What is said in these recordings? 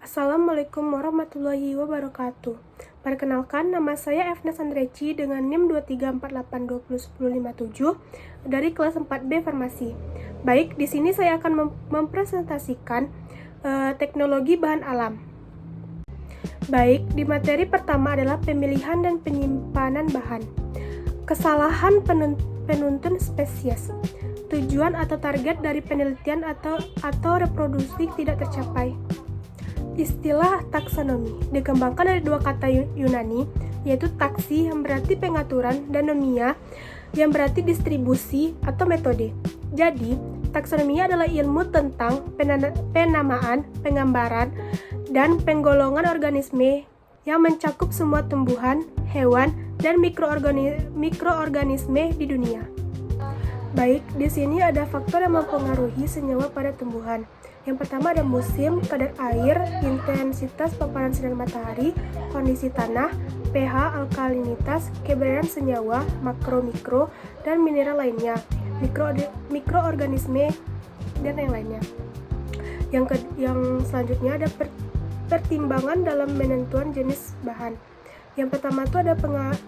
Assalamualaikum warahmatullahi wabarakatuh. Perkenalkan, nama saya Evnes Andreci dengan NIM 234820107 dari kelas 4B Farmasi. Baik, di sini saya akan mempresentasikan teknologi bahan alam. Baik, di materi pertama adalah pemilihan dan penyimpanan bahan. Kesalahan penuntun spesies. Tujuan atau target dari penelitian atau reproduksi tidak tercapai. Istilah taksonomi dikembangkan dari dua kata Yunani, yaitu taksi yang berarti pengaturan dan nomia yang berarti distribusi atau metode. Jadi, taksonomi adalah ilmu tentang penamaan, penggambaran, dan penggolongan organisme yang mencakup semua tumbuhan, hewan, dan mikroorganisme di dunia. Baik, di sini ada faktor yang mempengaruhi senyawa pada tumbuhan. Yang pertama ada musim, kadar air, intensitas paparan sinar matahari, kondisi tanah, pH, alkalinitas, keberadaan senyawa, makro, mikro, dan mineral lainnya, mikroorganisme, dan yang lainnya. Yang selanjutnya ada pertimbangan dalam menentukan jenis bahan. Yang pertama itu ada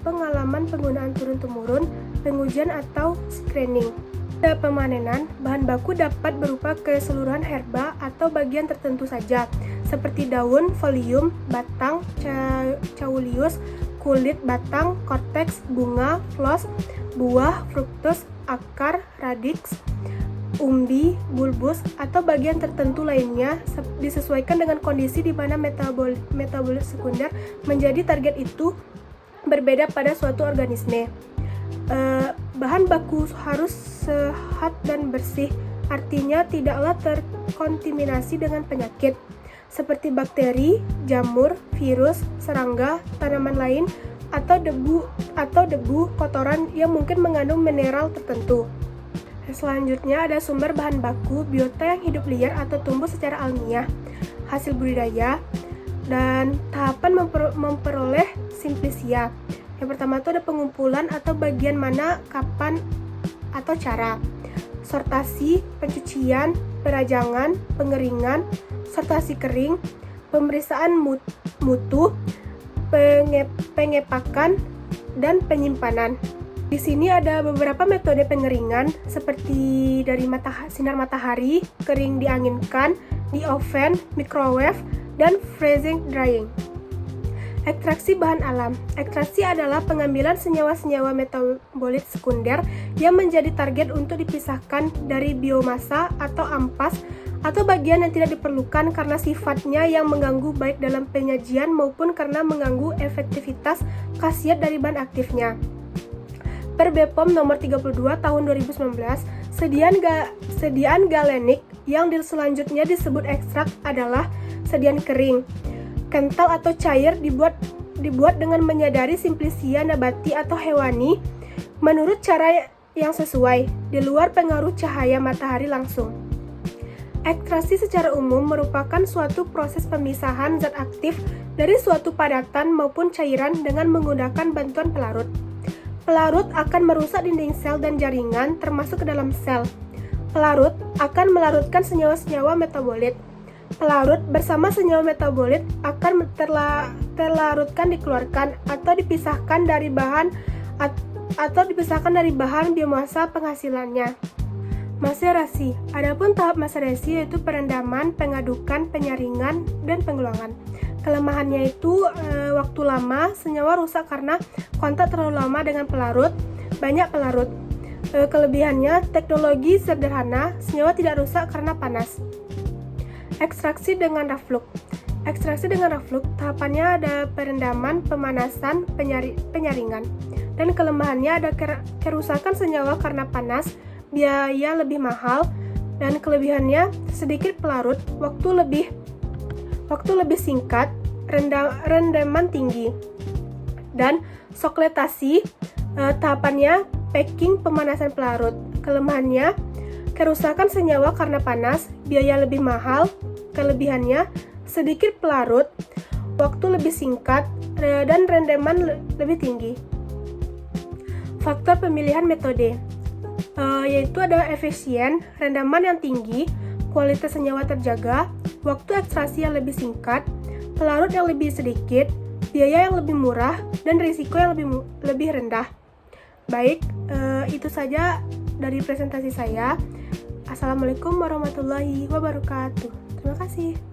pengalaman penggunaan turun-temurun, pengujian atau screening. Pada pemanenan, bahan baku dapat berupa keseluruhan herba atau bagian tertentu saja, seperti daun, folium, batang, caulius, kulit batang, korteks, bunga, flos, buah, fruktus, akar, radix, umbi, bulbus, atau bagian tertentu lainnya disesuaikan dengan kondisi di mana metabolit sekunder menjadi target itu berbeda pada suatu organisme. Bahan baku harus sehat dan bersih, artinya tidaklah terkontaminasi dengan penyakit seperti bakteri, jamur, virus, serangga, tanaman lain, atau debu kotoran yang mungkin mengandung mineral tertentu. Selanjutnya ada sumber bahan baku, biota yang hidup liar atau tumbuh secara alamiah, hasil budidaya, dan tahapan memperoleh simplisia. Yang pertama itu ada pengumpulan atau bagian mana, kapan, atau cara. Sortasi, pencucian, perajangan, pengeringan, sortasi kering, pemeriksaan mutu, pengepakan, dan penyimpanan. Di sini ada beberapa metode pengeringan seperti dari sinar matahari, kering dianginkan, di oven, microwave, dan freezing drying. Ekstraksi bahan alam. Ekstraksi adalah pengambilan senyawa-senyawa metabolit sekunder yang menjadi target untuk dipisahkan dari biomasa atau ampas atau bagian yang tidak diperlukan karena sifatnya yang mengganggu baik dalam penyajian maupun karena mengganggu efektivitas khasiat dari bahan aktifnya. Per BPOM nomor 32 tahun 2019, sediaan galenik yang selanjutnya disebut ekstrak adalah sediaan kering, kental atau cair dibuat dengan menyadari simplisia nabati atau hewani menurut cara yang sesuai, di luar pengaruh cahaya matahari langsung. Ekstraksi secara umum merupakan suatu proses pemisahan zat aktif dari suatu padatan maupun cairan dengan menggunakan bantuan pelarut. Pelarut akan merusak dinding sel dan jaringan termasuk ke dalam sel. Pelarut akan melarutkan senyawa-senyawa metabolit. Pelarut bersama senyawa metabolit akan terlarutkan dikeluarkan atau dipisahkan dari bahan biomasa penghasilannya. Maserasi. Adapun tahap maserasi yaitu perendaman, pengadukan, penyaringan, dan penggulangan. Kelemahannya itu waktu lama, senyawa rusak karena kontak terlalu lama dengan pelarut, banyak pelarut. Kelebihannya, teknologi sederhana, senyawa tidak rusak karena panas. Ekstraksi dengan reflux. Ekstraksi dengan reflux, tahapannya ada perendaman, pemanasan, penyaringan. Dan kelemahannya ada kerusakan senyawa karena panas, biaya lebih mahal, dan kelebihannya sedikit pelarut, waktu lebih singkat, rendaman tinggi. Dan sokletasi, tahapannya packing, pemanasan pelarut. Kelemahannya kerusakan senyawa karena panas, biaya lebih mahal. Kelebihannya sedikit pelarut, waktu lebih singkat, dan rendaman lebih tinggi. Faktor pemilihan metode yaitu ada efisien, rendaman yang tinggi, kualitas senyawa terjaga, waktu ekstraksi yang lebih singkat, pelarut yang lebih sedikit, biaya yang lebih murah, dan risiko yang lebih rendah. Baik, itu saja dari presentasi saya. Assalamualaikum warahmatullahi wabarakatuh. Terima kasih.